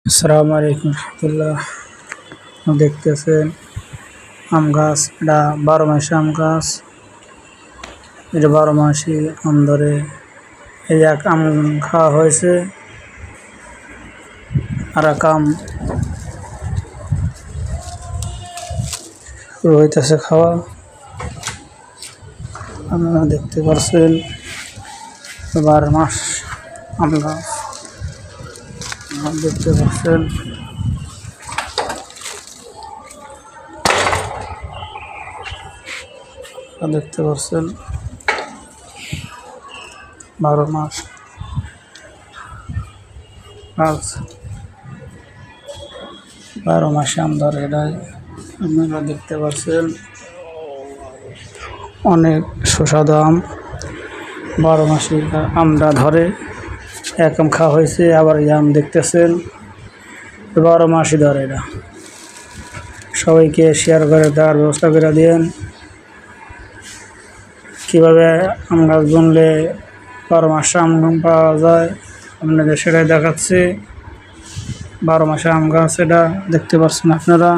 আসসালামু আলাইকুম রহমতুল্লাহ। দেখতেছেন আম গাছ, এটা 12 মাসি আম গাছ। এটা 12 মাসি আম ধরে। এই এক আম খাওয়া হয়েছে, আর এক আম শুরু হইতেছে খাওয়া। আপনারা দেখতে পাচ্ছেন 12 মাস আম গাছ দেখতে পাচ্ছেন। দেখতে পাচ্ছেন 12 মাস গাছ, 12 মাসে আম ধরে। এটাই আপনারা দেখতে পাচ্ছেন অনেক সুস্বাদু আম। 12 মাসে আমটা ধরে, এক আম খাওয়া হয়েছে, আবার এই আম দেখতেছেন 12 মাসই ধরে। এটা সবাইকে শেয়ার করে দেওয়ার ব্যবস্থা করে দিন। কীভাবে আম গাছ বুনলে 12 মাসে আম পাওয়া যায় আপনাদের সেটাই দেখাচ্ছি। 12 মাসে আম গাছ, এটা দেখতে পাচ্ছেন আপনারা।